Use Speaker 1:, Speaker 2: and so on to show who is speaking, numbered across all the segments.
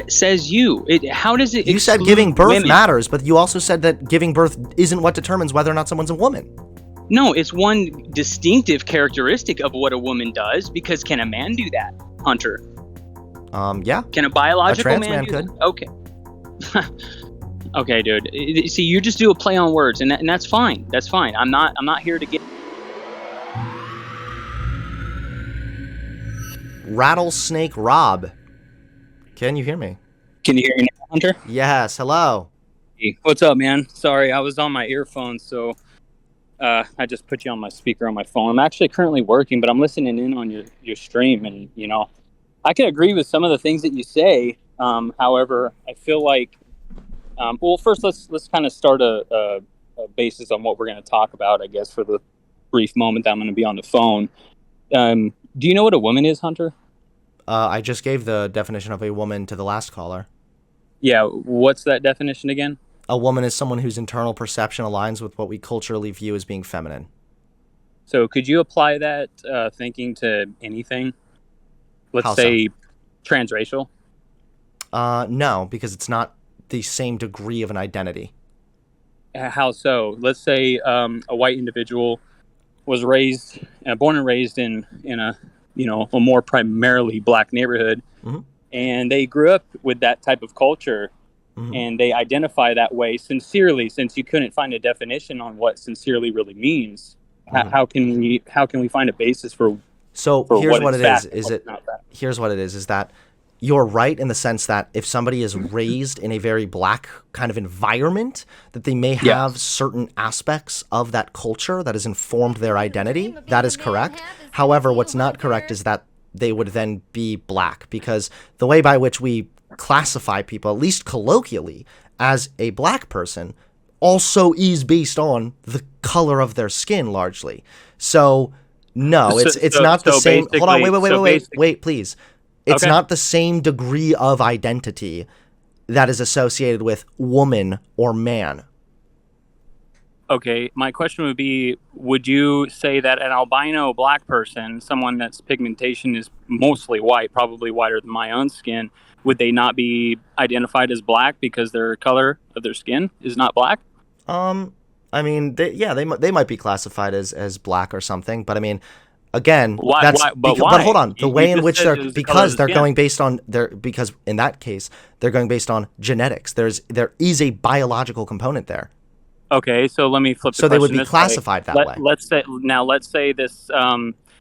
Speaker 1: Says you. How does it?
Speaker 2: You said giving birth
Speaker 1: women?
Speaker 2: matters, but you also said that giving birth isn't what determines whether or not someone's a woman.
Speaker 1: No, it's one distinctive characteristic of what a woman does. Because can a man do that, Hunter?
Speaker 2: Yeah.
Speaker 1: Can a biological
Speaker 2: trans man
Speaker 1: do
Speaker 2: could.
Speaker 1: that? Okay. Okay, dude. See, you just do a play on words, and that's fine. That's fine. I'm not here to get.
Speaker 2: Rattlesnake Rob. Can you hear me?
Speaker 1: Can you hear me now, Hunter?
Speaker 2: Yes. Hello.
Speaker 1: Hey, what's up, man? Sorry, I was on my earphones, so I just put you on my speaker on my phone. I'm actually currently working, but I'm listening in on your stream, and I can agree with some of the things that you say. However, I feel like, well, first let's kind of start a basis on what we're going to talk about, I guess, for the brief moment that I'm going to be on the phone. Do you know what a woman is, Hunter?
Speaker 2: I just gave the definition of a woman to the last caller.
Speaker 1: Yeah, what's that definition again?
Speaker 2: A woman is someone whose internal perception aligns with what we culturally view as being feminine.
Speaker 1: So could you apply that thinking to anything? Let's say transracial?
Speaker 2: No, because it's not the same degree of an identity.
Speaker 1: How so? Let's say a white individual was born and raised in a a more primarily black neighborhood,
Speaker 2: mm-hmm.
Speaker 1: and they grew up with that type of culture,
Speaker 2: mm-hmm.
Speaker 1: and they identify that way sincerely. Since you couldn't find a definition on what sincerely really means,
Speaker 2: mm-hmm.
Speaker 1: how can we find a basis for?
Speaker 2: So
Speaker 1: for
Speaker 2: here's what it is. Here's what it is that you're right in the sense that if somebody is raised in a very black kind of environment, that they may have certain aspects of that culture that has informed their identity. That is correct. However, what's not correct is that they would then be black, because the way by which we classify people, at least colloquially, as a black person also is based on the color of their skin largely. So no, it's not the same. Hold on, wait, please. It's not the same degree of identity that is associated with woman or man.
Speaker 1: Okay, my question would be, would you say that an albino black person, someone that's pigmentation is mostly white, probably whiter than my own skin, would they not be identified as black because their color of their skin is not black?
Speaker 2: I mean, they might be classified as black or something, but I mean, again,
Speaker 1: why?
Speaker 2: But hold on, the way in which they're going based on because in that case they're going based on genetics. There is a biological component there.
Speaker 1: Okay, so let me flip.
Speaker 2: So they would be classified that way.
Speaker 1: Let's say this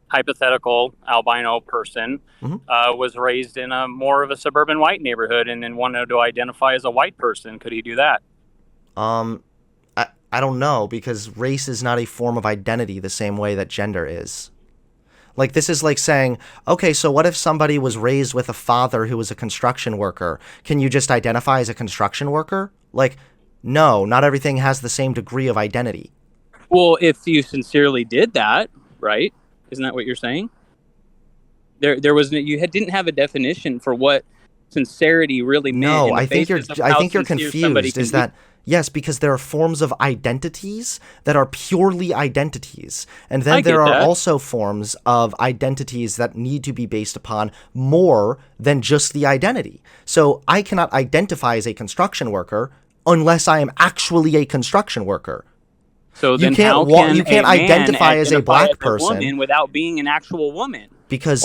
Speaker 1: hypothetical albino person was raised in a more of a suburban white neighborhood and then wanted to identify as a white person. Could he do that?
Speaker 2: I don't know, because race is not a form of identity the same way that gender is. Like, this is like saying, okay, so what if somebody was raised with a father who was a construction worker? Can you just identify as a construction worker? Like, no, not everything has the same degree of identity.
Speaker 1: Well, if you sincerely did that, right? Isn't that what you're saying? You didn't have a definition for what sincerity really meant.
Speaker 2: No, I think you're confused. Is that yes, because there are forms of identities that are purely identities. And then there are also forms of identities that need to be based upon more than just the identity. So I cannot identify as a construction worker unless I am actually a construction worker.
Speaker 1: So then you
Speaker 2: can't identify as a black person
Speaker 1: without being an actual woman.
Speaker 2: Because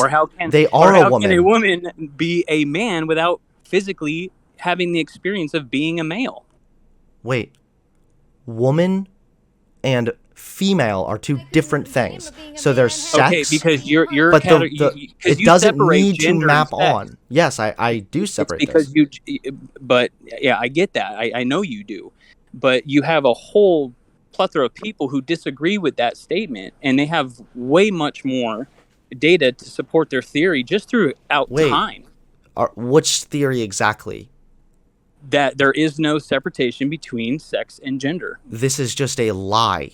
Speaker 1: they are a woman. How can a woman be a man without physically having the experience of being a male?
Speaker 2: Wait, woman and female are two different things. So there's sex.
Speaker 1: Okay, because
Speaker 2: it doesn't need to map on. Yes, I do separate
Speaker 1: because but yeah, I get that. I know you do. But you have a whole plethora of people who disagree with that statement, and they have way much more data to support their theory just throughout time.
Speaker 2: Which theory exactly?
Speaker 1: That there is no separation between sex and gender.
Speaker 2: This is just a lie.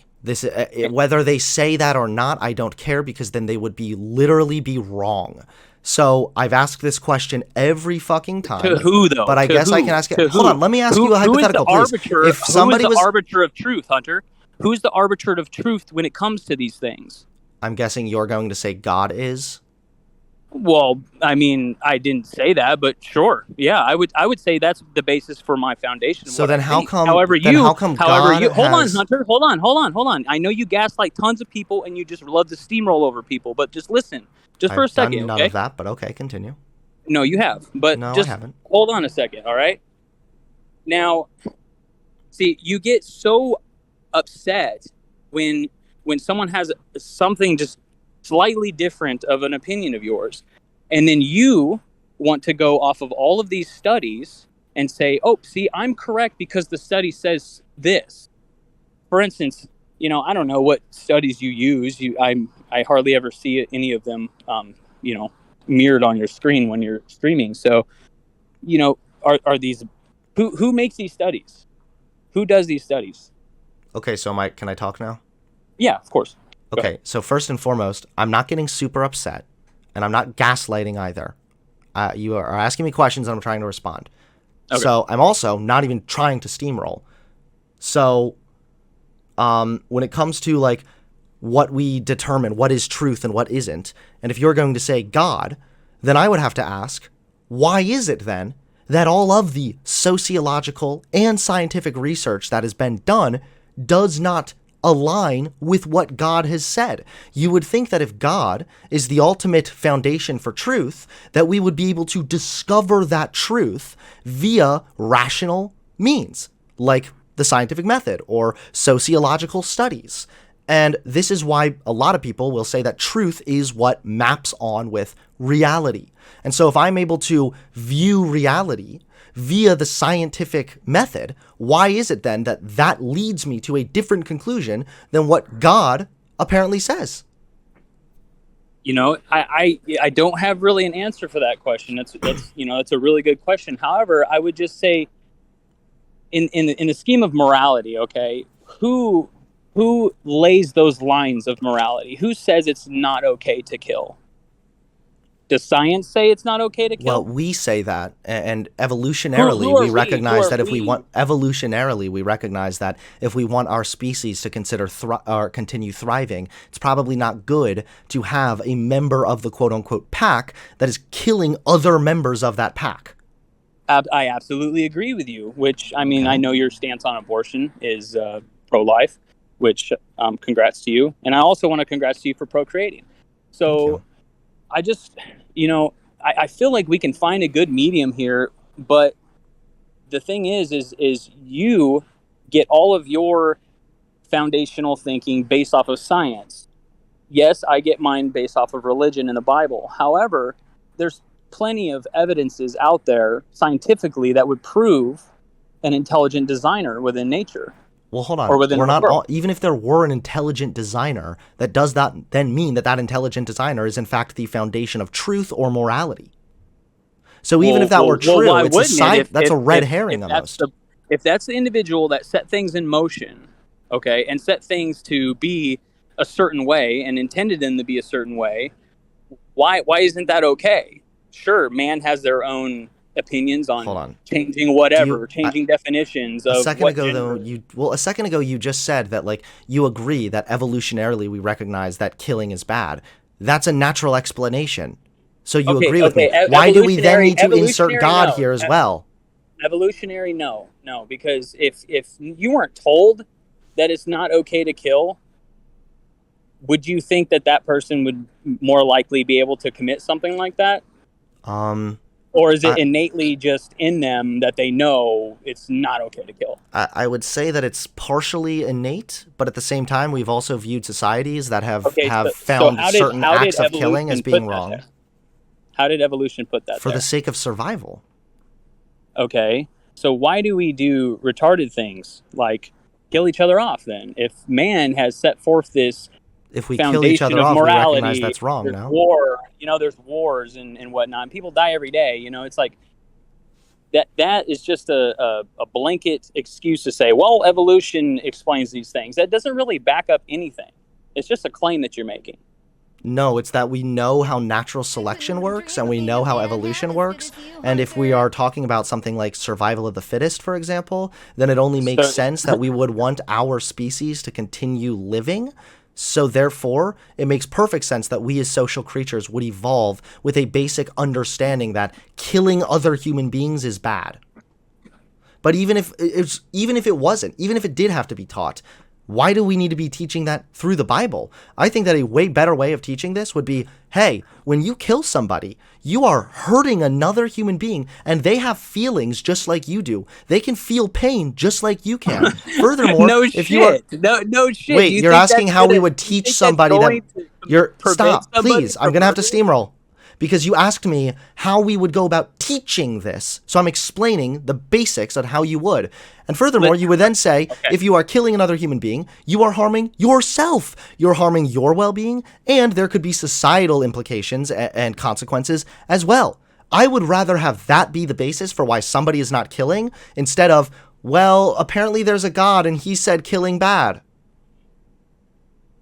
Speaker 2: Whether they say that or not, I don't care, because then they would literally be wrong. So I've asked this question every fucking time.
Speaker 1: To who, though?
Speaker 2: But I guess I can ask it. Hold on, let me ask you a hypothetical, please.
Speaker 1: Who is the arbiter of truth, Hunter? Who's the arbiter of truth when it comes to these things?
Speaker 2: I'm guessing you're going to say God is.
Speaker 1: Well, I mean, I didn't say that, but sure. Yeah, I would say that's the basis for my foundation of
Speaker 2: So
Speaker 1: what I
Speaker 2: then
Speaker 1: think. However,
Speaker 2: how come God
Speaker 1: hold on,
Speaker 2: has...
Speaker 1: Hunter, hold on. I know you gaslight tons of people and you just love to steamroll over people, but just listen. Just for a
Speaker 2: I've
Speaker 1: second,
Speaker 2: done none
Speaker 1: okay?
Speaker 2: of that, but okay, continue.
Speaker 1: No, you have. But
Speaker 2: No, I
Speaker 1: just
Speaker 2: haven't.
Speaker 1: hold on a second, all right? Now, see, you get so upset when someone has something just slightly different of an opinion of yours, and then you want to go off of all of these studies and say, oh, see, I'm correct because the study says this. For instance, I don't know what studies you use. I hardly ever see any of them you know mirrored on your screen when you're streaming. So, are these, who makes these studies? Who does these studies?
Speaker 2: Okay, so can I talk now?
Speaker 1: Yeah, of course. Go ahead.
Speaker 2: Okay, so first and foremost, I'm not getting super upset, and I'm not gaslighting either. You are asking me questions, and I'm trying to respond.
Speaker 1: Okay.
Speaker 2: So I'm also not even trying to steamroll. So, when it comes to like what we determine, what is truth and what isn't, and if you're going to say God, then I would have to ask, why is it then that all of the sociological and scientific research that has been done does not align with what God has said? You would think that if God is the ultimate foundation for truth, that we would be able to discover that truth via rational means, like the scientific method or sociological studies. And this is why a lot of people will say that truth is what maps on with reality. And so if I'm able to view reality via the scientific method, why is it then that that leads me to a different conclusion than what God apparently says?
Speaker 1: I don't have really an answer for that question. That's a really good question. However, I would just say, in the scheme of morality, okay, who lays those lines of morality? Who says it's not okay to kill? Does science say it's not okay to
Speaker 2: Well,
Speaker 1: kill?
Speaker 2: we say that, and
Speaker 1: Who
Speaker 2: evolutionarily,
Speaker 1: are we? Who are we?
Speaker 2: we recognize that if we want our species to or continue thriving, it's probably not good to have a member of the quote unquote pack that is killing other members of that pack.
Speaker 1: I absolutely agree with you. Which, I mean, I
Speaker 2: Okay.
Speaker 1: know your stance on abortion is pro-life. Which, congrats to you, and I also want to congrats to you for procreating.
Speaker 2: Thank
Speaker 1: So
Speaker 2: you.
Speaker 1: I just, I feel like we can find a good medium here, but the thing is you get all of your foundational thinking based off of science. Yes, I get mine based off of religion and the Bible. However, there's plenty of evidences out there scientifically that would prove an intelligent designer within nature
Speaker 2: Well, hold on.
Speaker 1: or within
Speaker 2: We're
Speaker 1: our
Speaker 2: not
Speaker 1: world.
Speaker 2: all, even if there were an intelligent designer, that does not then mean that that intelligent designer is in fact the foundation of truth or morality. So even if that were true,
Speaker 1: Why
Speaker 2: it's a
Speaker 1: wouldn't it?
Speaker 2: side that's a red herring almost.
Speaker 1: If that's the individual that set things in motion, okay, and set things to be a certain way and intended them to be a certain way, why isn't that okay? Sure, man has their own opinions
Speaker 2: Hold
Speaker 1: on
Speaker 2: on.
Speaker 1: changing
Speaker 2: Do you
Speaker 1: changing definitions
Speaker 2: a
Speaker 1: of
Speaker 2: second
Speaker 1: what
Speaker 2: ago though
Speaker 1: gender.
Speaker 2: you well a second ago you just said that like you agree that evolutionarily we recognize that killing is bad. That's a natural explanation. So you
Speaker 1: Okay,
Speaker 2: agree with me.
Speaker 1: okay,
Speaker 2: Why do we then need to insert
Speaker 1: evolutionary,
Speaker 2: God
Speaker 1: no.
Speaker 2: here as well?
Speaker 1: Evolutionary, no, because if you weren't told that it's not okay to kill, would you think that that person would more likely be able to commit something like that?
Speaker 2: Um
Speaker 1: Or is it
Speaker 2: I,
Speaker 1: innately just in them that they know it's not okay to kill?
Speaker 2: I would say that it's partially innate, but at the same time, we've also viewed societies that
Speaker 1: Okay,
Speaker 2: have
Speaker 1: so
Speaker 2: found certain
Speaker 1: how did
Speaker 2: acts of killing as
Speaker 1: evolution put
Speaker 2: being
Speaker 1: that
Speaker 2: wrong
Speaker 1: there? How did evolution put that
Speaker 2: for the
Speaker 1: there?
Speaker 2: sake of survival.
Speaker 1: Okay, so why do we do retarded things like kill each other off then? If man has set forth this
Speaker 2: If we kill each
Speaker 1: foundation
Speaker 2: other
Speaker 1: of
Speaker 2: off, we recognize
Speaker 1: morality,
Speaker 2: that's wrong,
Speaker 1: there's
Speaker 2: no?
Speaker 1: war, there's wars and whatnot. And people die every day. It's like that is just a blanket excuse to say, well, evolution explains these things. That doesn't really back up anything. It's just a claim that you're making.
Speaker 2: No, it's that we know how natural selection works and we know how evolution works. And if we are talking about something like survival of the fittest, for example, then it only makes
Speaker 1: So
Speaker 2: sense that we would want our species to continue living. So therefore, it makes perfect sense that we as social creatures would evolve with a basic understanding that killing other human beings is bad. But even if it wasn't, even if it did have to be taught, why do we need to be teaching that through the Bible? I think that a way better way of teaching this would be, hey, when you kill somebody, you are hurting another human being, and they have feelings just like you do. They can feel pain just like you can. Furthermore,
Speaker 1: no
Speaker 2: if
Speaker 1: shit.
Speaker 2: you are
Speaker 1: no shit.
Speaker 2: Wait, you're asking how we would teach somebody that you're stop, please. I'm gonna have to steamroll. Because you asked me how we would go about teaching this. So I'm explaining the basics of how you would. And furthermore, you would then say, if you are killing another human being, you are harming yourself. You're harming your well-being, and there could be societal implications and consequences as well. I would rather have that be the basis for why somebody is not killing, instead of, well, apparently there's a God and he said killing bad.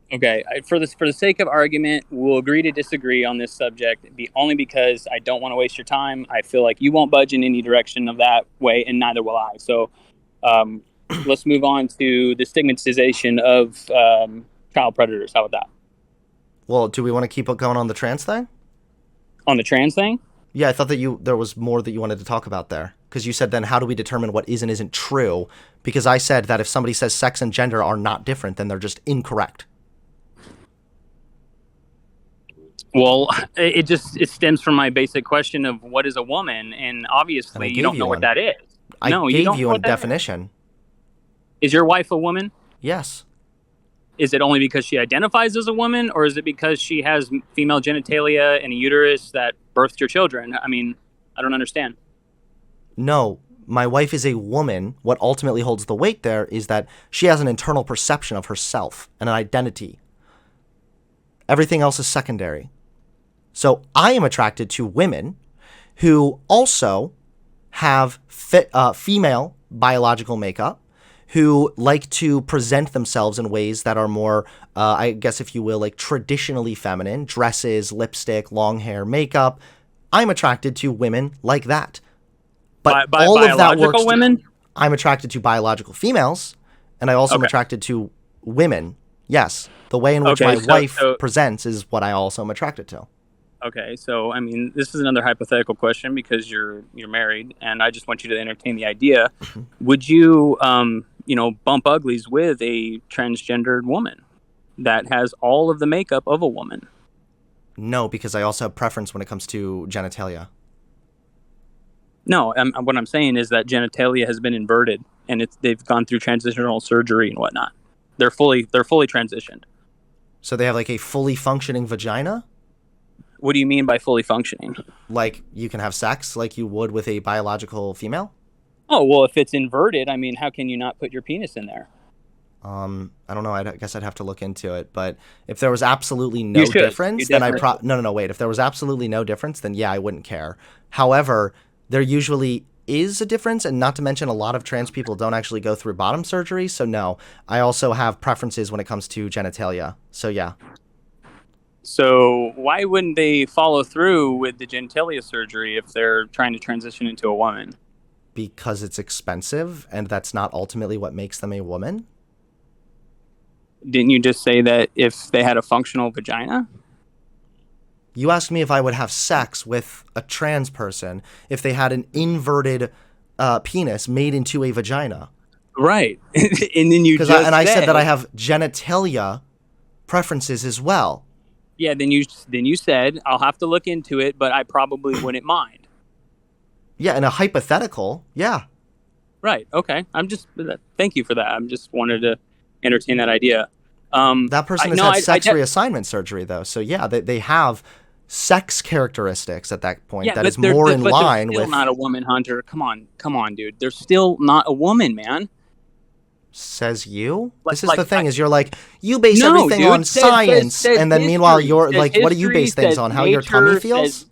Speaker 1: Okay, for the sake of argument, we'll agree to disagree on this subject. Only because I don't want to waste your time. I feel like you won't budge in any direction of that way, and neither will I. So, let's move on to the stigmatization of child predators. How about that?
Speaker 2: Well, do we want to keep going on the trans thing?
Speaker 1: On the trans thing?
Speaker 2: Yeah, I thought that there was more that you wanted to talk about there. Because you said then how do we determine what is and isn't true? Because I said that if somebody says sex and gender are not different, then they're just incorrect.
Speaker 1: Well, it stems from my basic question of what is a woman, and obviously you don't know what that is.
Speaker 2: I gave you a definition.
Speaker 1: Is your wife a woman?
Speaker 2: Yes.
Speaker 1: Is it only because she identifies as a woman, or is it because she has female genitalia and a uterus that birthed your children? I mean, I don't understand.
Speaker 2: No, my wife is a woman. What ultimately holds the weight there is that she has an internal perception of herself and an identity. Everything else is secondary. So I am attracted to women who also have female biological makeup, who like to present themselves in ways that are more, I guess if you will, like traditionally feminine, dresses, lipstick, long hair, makeup. I'm attracted to women like that. But all of that works.
Speaker 1: Women?
Speaker 2: I'm attracted to biological females, and I also am attracted to women. Yes, the way in which my wife presents is what I also am attracted to.
Speaker 1: Okay, so I mean, this is another hypothetical question because you're married, and I just want you to entertain the idea. Would you, bump uglies with a transgendered woman that has all of the makeup of a woman?
Speaker 2: No, because I also have preference when it comes to genitalia.
Speaker 1: No, what I'm saying is that genitalia has been inverted, and they've gone through transitional surgery and whatnot. They're fully transitioned.
Speaker 2: So they have like a fully functioning vagina?
Speaker 1: What do you mean by fully functioning?
Speaker 2: Like you can have sex like you would with a biological female?
Speaker 1: Oh, well, if it's inverted, I mean, how can you not put your penis in there?
Speaker 2: I don't know. I guess I'd have to look into it. But if there was absolutely no difference, then wait. If there was absolutely no difference, then yeah, I wouldn't care. However, there usually is a difference, and not to mention a lot of trans people don't actually go through bottom surgery. So no, I also have preferences when it comes to genitalia. So yeah.
Speaker 1: So why wouldn't they follow through with the genitalia surgery if they're trying to transition into a woman?
Speaker 2: Because it's expensive, and that's not ultimately what makes them a woman.
Speaker 1: Didn't you just say that if they had a functional vagina?
Speaker 2: You asked me if I would have sex with a trans person if they had an inverted penis made into a vagina.
Speaker 1: Right. And then
Speaker 2: I said that I have genitalia preferences as well.
Speaker 1: Yeah, then you said, I'll have to look into it, but I probably wouldn't mind.
Speaker 2: Yeah, in a hypothetical, yeah.
Speaker 1: Right, okay. Thank you for that. I just wanted to entertain that idea.
Speaker 2: That person has had sex reassignment surgery, though. So yeah, they have sex characteristics at that point that is more in line with...
Speaker 1: They're still not a woman, Hunter. Come on, dude. They're still not a woman, man.
Speaker 2: Says you? This is the thing, is you're like, you base everything on science, and then meanwhile you're like, what do you base things on? How your tummy feels?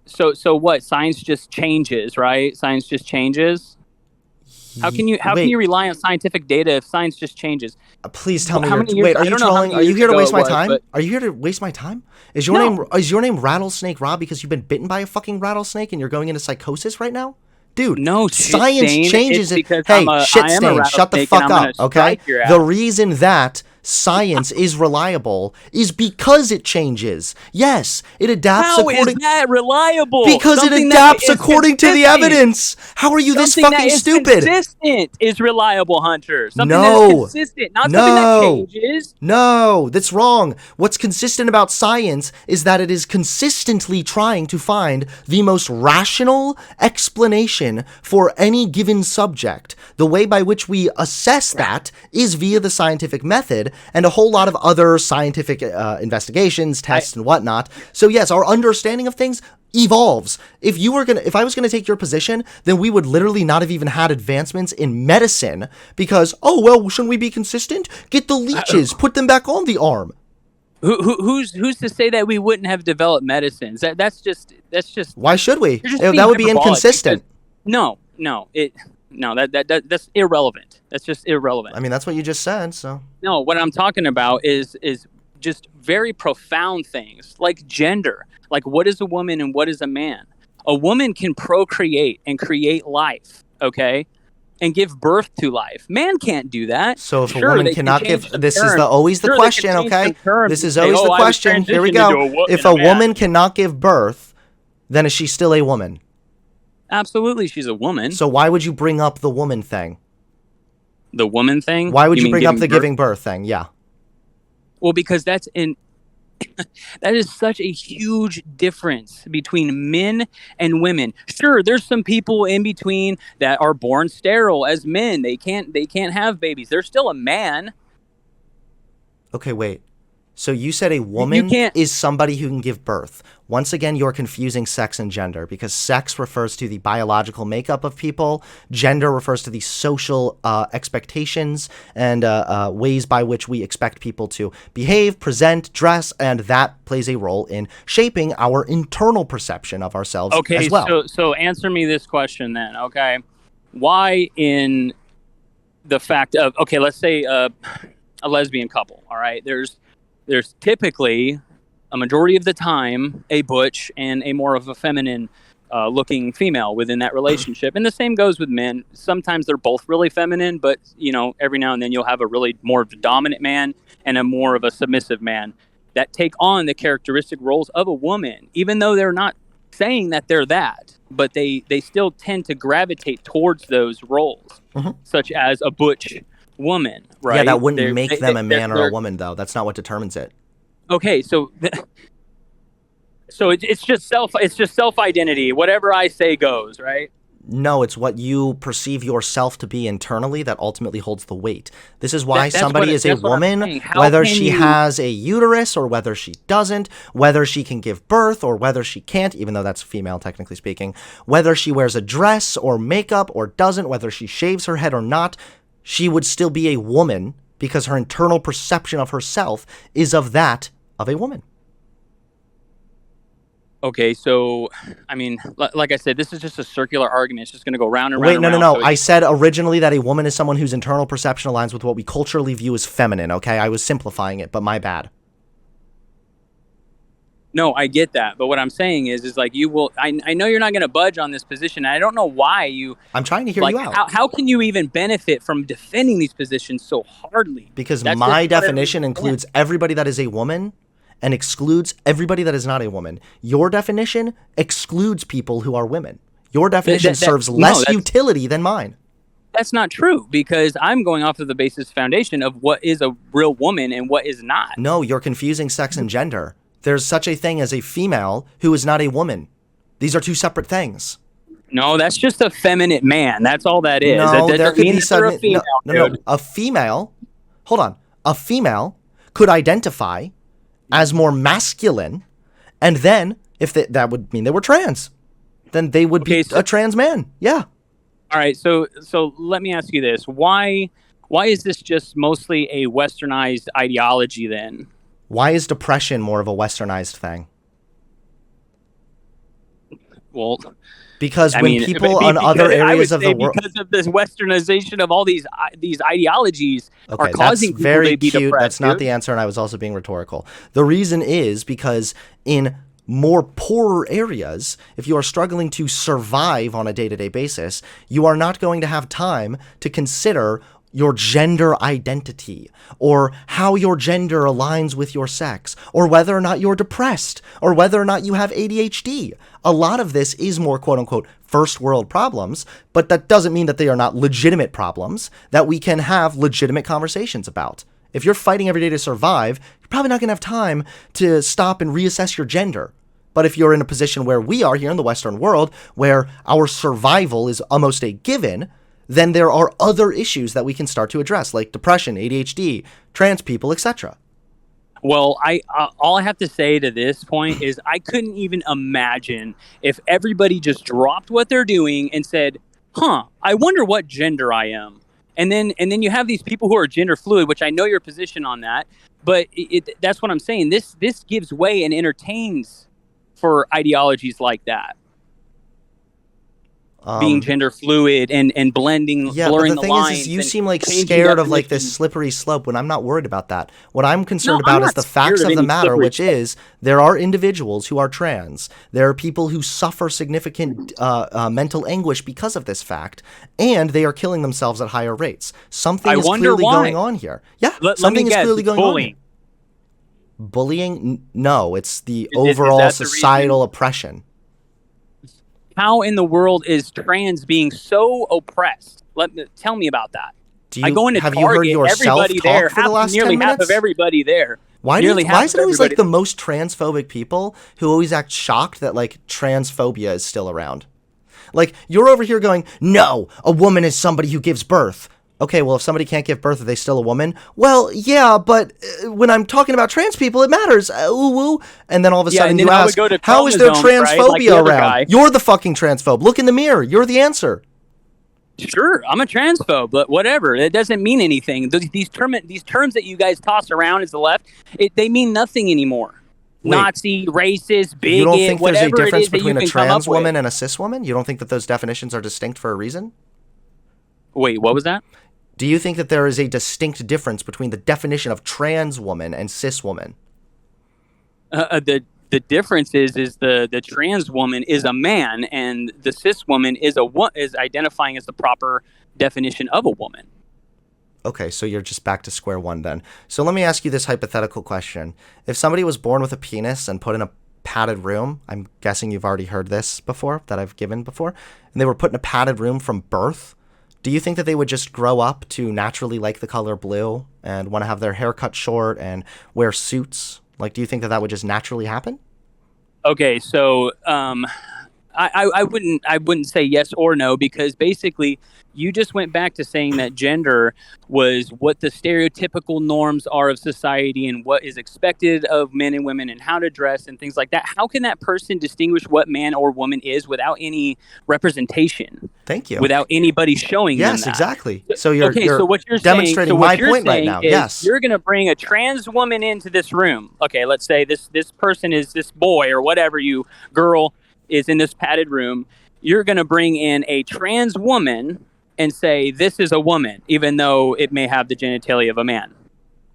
Speaker 1: So what? Science just changes, right? Science just changes? How can you rely on scientific data if science just changes?
Speaker 2: Please tell me. Wait, are you trolling? Are you here to waste my time? Are you here to waste my time? Is your name Rattlesnake Rob because you've been bitten by a fucking rattlesnake and you're going into psychosis right now? Dude,
Speaker 1: no,
Speaker 2: science changes it. Hey, shit stain, shut the fuck up, okay? The reason that science is reliable is because it changes. Yes, it adapts
Speaker 1: How
Speaker 2: according...
Speaker 1: is that reliable?
Speaker 2: Because
Speaker 1: Something
Speaker 2: it adapts
Speaker 1: that is
Speaker 2: according to the
Speaker 1: consistent.
Speaker 2: evidence. How are you this
Speaker 1: Something
Speaker 2: fucking
Speaker 1: that is
Speaker 2: stupid?
Speaker 1: consistent is reliable, Hunter. Something that is
Speaker 2: No.
Speaker 1: consistent, not something that
Speaker 2: No.
Speaker 1: changes.
Speaker 2: No, that's wrong. What's consistent about science is that it is consistently trying to find the most rational explanation for any given subject. The way by which we assess that is via the scientific method and a whole lot of other scientific investigations, tests, and whatnot. So yes, our understanding of things evolves. If I was gonna take your position, then we would literally not have even had advancements in medicine because, oh well, shouldn't we be consistent? Get the leeches, put them back on the arm.
Speaker 1: Who's to say that we wouldn't have developed medicines? That's just.
Speaker 2: Why should we?
Speaker 1: That
Speaker 2: That would be inconsistent.
Speaker 1: That's irrelevant. That's just irrelevant.
Speaker 2: I mean, that's what you just said. So
Speaker 1: no, what I'm talking about is just very profound things like gender. Like, what is a woman and what is a man? A woman can procreate and create life, okay, and give birth to life. Man can't do that.
Speaker 2: So if a woman cannot give, this is always the question, okay? This is always the question. Here we go. If a woman cannot give birth, then is she still a woman?
Speaker 1: Absolutely, she's a woman.
Speaker 2: So why would you bring up the woman thing?
Speaker 1: The woman thing?
Speaker 2: Why would you bring up the giving birth thing? Yeah.
Speaker 1: Well, because that is such a huge difference between men and women. Sure, there's some people in between that are born sterile as men. They can't have babies. They're still a man.
Speaker 2: Okay, wait. So you said a woman is somebody who can give birth. Once again, you're confusing sex and gender because sex refers to the biological makeup of people. Gender refers to the social expectations and ways by which we expect people to behave, present, dress, and that plays a role in shaping our internal perception of ourselves as well.
Speaker 1: Okay, so answer me this question then, okay? Why in the fact of, okay, let's say a lesbian couple, all right? There's typically, a majority of the time, a butch and a more of a feminine looking female within that relationship. And the same goes with men. Sometimes they're both really feminine, but, every now and then you'll have a really more of a dominant man and a more of a submissive man that take on the characteristic roles of a woman, even though they're not saying that they're that, but they still tend to gravitate towards those roles, such as a butch woman, right?
Speaker 2: Yeah, that wouldn't make them a man or a woman, though. That's not what determines it.
Speaker 1: Okay, so it's just self identity. Whatever I say goes, right?
Speaker 2: No, it's what you perceive yourself to be internally that ultimately holds the weight. This is why somebody is a woman, whether she has a uterus or whether she doesn't, whether she can give birth or whether she can't, even though that's female, technically speaking, whether she wears a dress or makeup or doesn't, whether she shaves her head or not, she would still be a woman because her internal perception of herself is of that of a woman.
Speaker 1: Okay, so, I mean, like I said, this is just a circular argument. It's just going to go round and round.
Speaker 2: Wait,
Speaker 1: no.
Speaker 2: So I said originally that a woman is someone whose internal perception aligns with what we culturally view as feminine, okay? I was simplifying it, but my bad.
Speaker 1: No, I get that. But what I'm saying is like you will... I know you're not going to budge on this position. And I don't know why you...
Speaker 2: I'm trying to hear you out.
Speaker 1: How can you even benefit from defending these positions so hardly?
Speaker 2: Because my definition includes everybody that is a woman and excludes everybody that is not a woman. Your definition excludes people who are women. Your definition serves less utility than mine.
Speaker 1: That's not true, because I'm going off of the basis foundation of what is a real woman and what is not.
Speaker 2: No, you're confusing sex and gender. There's such a thing as a female who is not a woman. These are two separate things.
Speaker 1: No, that's just a feminine man. That's all that is.
Speaker 2: No,
Speaker 1: that
Speaker 2: there could be some... No. A female... Hold on. A female could identify as more masculine, and then, if that would mean they were trans, then they would be a trans man. Yeah.
Speaker 1: All right, so let me ask you this. Why is this just mostly a westernized ideology then?
Speaker 2: Why is depression more of a westernized thing?
Speaker 1: Well,
Speaker 2: because people on other areas of the world,
Speaker 1: because of this westernization of all these ideologies,
Speaker 2: are
Speaker 1: causing people to be depressed.
Speaker 2: That's not the answer, and I was also being rhetorical. The reason is because in more poorer areas, if you are struggling to survive on a day-to-day basis, you are not going to have time to consider your gender identity, or how your gender aligns with your sex, or whether or not you're depressed, or whether or not you have ADHD. A lot of this is more quote-unquote first world problems, but that doesn't mean that they are not legitimate problems that we can have legitimate conversations about. If you're fighting every day to survive, you're probably not going to have time to stop and reassess your gender. But if you're in a position where we are here in the Western world, where our survival is almost a given, then there are other issues that we can start to address, like depression, ADHD, trans people, etc.
Speaker 1: Well, all I have to say to this point is I couldn't even imagine if everybody just dropped what they're doing and said, I wonder what gender I am. And then you have these people who are gender fluid, which I know your position on that, but that's what I'm saying. This gives way and entertains for ideologies like that. Being gender fluid and blending, blurring the lines. Yeah, but the thing
Speaker 2: is you seem like scared of like this slippery slope when I'm not worried about that. What I'm concerned about is the facts of the matter, which is there are individuals who are trans. There are people who suffer significant mental anguish because of this fact, and they are killing themselves at higher rates. Something is clearly going on here. Yeah, something is clearly going on here. Bullying? No, it's the overall societal oppression.
Speaker 1: How in the world is trans being so oppressed? Tell me about that. I go into
Speaker 2: have
Speaker 1: Target,
Speaker 2: you heard yourself
Speaker 1: everybody
Speaker 2: talk
Speaker 1: there,
Speaker 2: for the last 10 minutes?
Speaker 1: Half of everybody there.
Speaker 2: Why is it always like the most transphobic people who always act shocked that like transphobia is still around? Like you're over here going, no, a woman is somebody who gives birth. Okay, well, if somebody can't give birth, are they still a woman? Well, yeah, but when I'm talking about trans people, it matters. And then all of a sudden you ask, how is there transphobia around? You're the fucking transphobe. Look in the mirror. You're the answer.
Speaker 1: Sure, I'm a transphobe, but whatever. It doesn't mean anything. These terms that you guys toss around as the left, they mean nothing anymore. Wait, Nazi, racist, bigot,
Speaker 2: you don't think there's a difference between a trans woman and a cis woman? You don't think that those definitions are distinct for a reason?
Speaker 1: Wait, what was that?
Speaker 2: Do you think that there is a distinct difference between the definition of trans woman and cis woman?
Speaker 1: The difference is the trans woman is a man, and the cis woman is identifying as the proper definition of a woman.
Speaker 2: Okay, so you're just back to square one then. So let me ask you this hypothetical question: if somebody was born with a penis and put in a padded room, I'm guessing you've already heard this before that I've given before, and they were put in a padded room from birth. Do you think that they would just grow up to naturally like the color blue and want to have their hair cut short and wear suits? Like, do you think that would just naturally happen?
Speaker 1: Okay, so I wouldn't say yes or no, because basically you just went back to saying that gender was what the stereotypical norms are of society and what is expected of men and women and how to dress and things like that. How can that person distinguish what man or woman is without any representation?
Speaker 2: Thank you.
Speaker 1: Without anybody showing them that.
Speaker 2: Yes, exactly. So you're
Speaker 1: what you're
Speaker 2: demonstrating my point right now. Yes.
Speaker 1: You're going to bring a trans woman into this room. Okay, let's say this person is this boy or whatever girl is in this padded room. You're going to bring in a trans woman and say, this is a woman, even though it may have the genitalia of a man,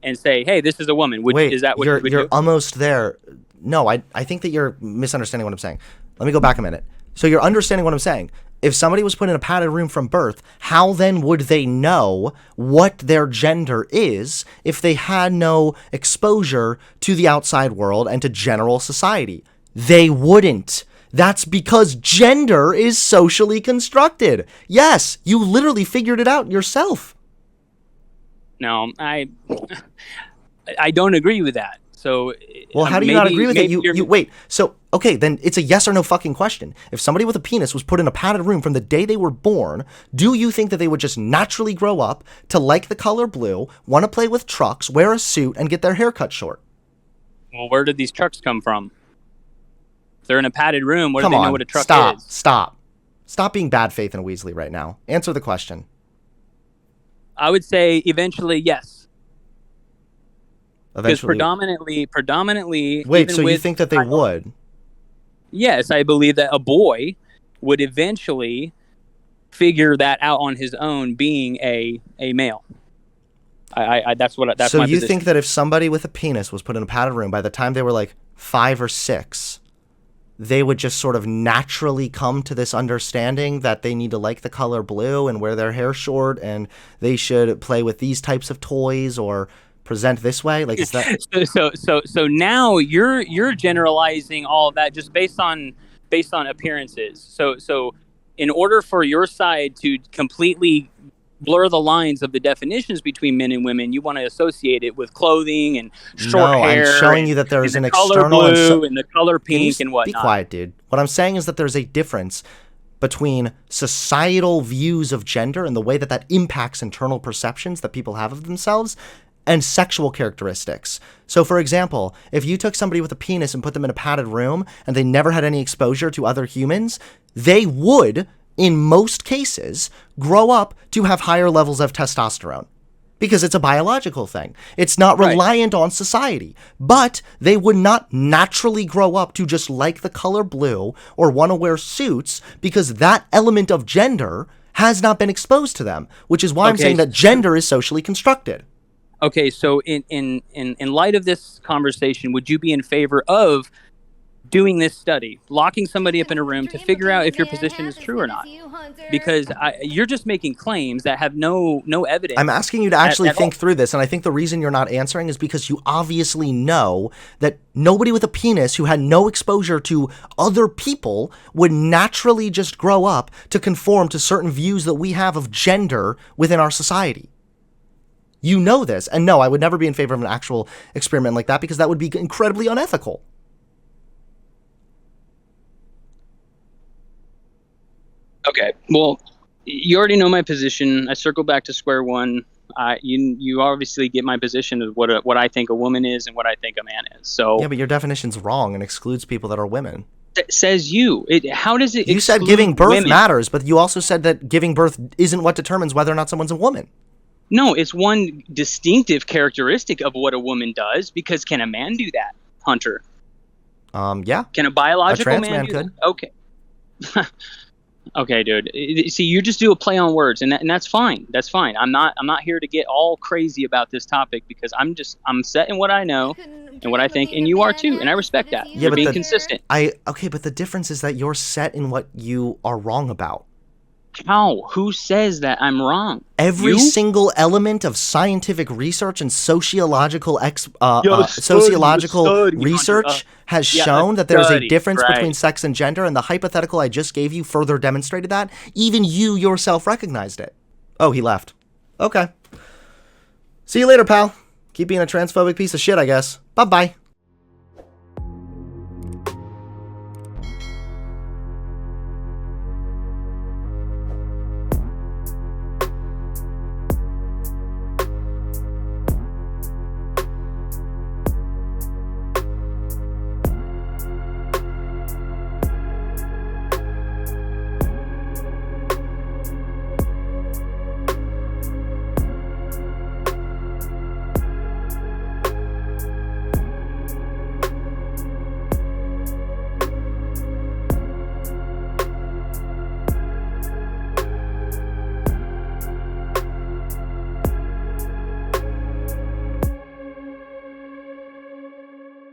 Speaker 1: and say, hey, this is a woman. Is that what you would do?
Speaker 2: You're almost there. No, I think that you're misunderstanding what I'm saying. Let me go back a minute. So you're understanding what I'm saying. If somebody was put in a padded room from birth, how then would they know what their gender is if they had no exposure to the outside world and to general society? They wouldn't. That's because gender is socially constructed. Yes, you literally figured it out yourself.
Speaker 1: No, I don't agree with that. So,
Speaker 2: well, how do you not agree with it? You wait. So, okay, then it's a yes or no fucking question. If somebody with a penis was put in a padded room from the day they were born, do you think that they would just naturally grow up to like the color blue, want to play with trucks, wear a suit, and get their hair cut short?
Speaker 1: Well, where did these trucks come from? If they're in a padded room, what do they know what a truck is?
Speaker 2: Stop being bad faith in a Weasley right now. Answer the question.
Speaker 1: I would say eventually, yes.
Speaker 2: Eventually.
Speaker 1: Because predominantly.
Speaker 2: Wait, so you think that they would?
Speaker 1: Yes, I believe that a boy would eventually figure that out on his own, being a male. That's my position.
Speaker 2: So you think that if somebody with a penis was put in a padded room by the time they were like 5 or 6, they would just sort of naturally come to this understanding that they need to like the color blue and wear their hair short and they should play with these types of toys or present this way? Like, is that
Speaker 1: so now you're generalizing all of that just based on appearances. So in order for your side to completely blur the lines of the definitions between men and women, you want to associate it with clothing and short hair.
Speaker 2: I'm showing you that there is an
Speaker 1: color
Speaker 2: external
Speaker 1: blue and the color pink and whatnot.
Speaker 2: Be quiet, dude. What I'm saying is that there's a difference between societal views of gender and the way that impacts internal perceptions that people have of themselves and sexual characteristics. So, for example, if you took somebody with a penis and put them in a padded room and they never had any exposure to other humans, they would, in most cases, grow up to have higher levels of testosterone because it's a biological thing. It's not reliant on society, but they would not naturally grow up to just like the color blue or want to wear suits because that element of gender has not been exposed to them, which is why I'm saying that gender is socially constructed.
Speaker 1: Okay, so in light of this conversation, would you be in favor of doing this study, locking somebody up in a room to figure out if your position is true or not? Because you're just making claims that have no evidence.
Speaker 2: I'm asking you to actually think through this, and I think the reason you're not answering is because you obviously know that nobody with a penis who had no exposure to other people would naturally just grow up to conform to certain views that we have of gender within our society. You know this, and no, I would never be in favor of an actual experiment like that because that would be incredibly unethical.
Speaker 1: Okay, well, you already know my position. I circle back to square one. You obviously get my position of what I think a woman is and what I think a man is. So
Speaker 2: yeah, but your definition's wrong and excludes people that are women.
Speaker 1: Says you. How does it?
Speaker 2: You said giving birth matters, but you also said that giving birth isn't what determines whether or not someone's a woman.
Speaker 1: No, it's one distinctive characteristic of what a woman does. Because can a man do that, Hunter?
Speaker 2: Yeah.
Speaker 1: Can a biological
Speaker 2: trans man
Speaker 1: do
Speaker 2: could.
Speaker 1: that? Okay. Okay, dude. See, you just do a play on words, and that's fine. That's fine. I'm not here to get all crazy about this topic because I'm set in what I know and what I think, and you are too, and I respect that.
Speaker 2: Yeah,
Speaker 1: you're being consistent.
Speaker 2: Okay, but the difference is that you're set in what you are wrong about.
Speaker 1: How? Who says that I'm wrong?
Speaker 2: Every single element of scientific research and sociological research has shown that there's a difference between sex and gender, and the hypothetical I just gave you further demonstrated that. Even you yourself recognized it. Oh, he left. Okay. See you later, pal. Keep being a transphobic piece of shit, I guess. Bye-bye.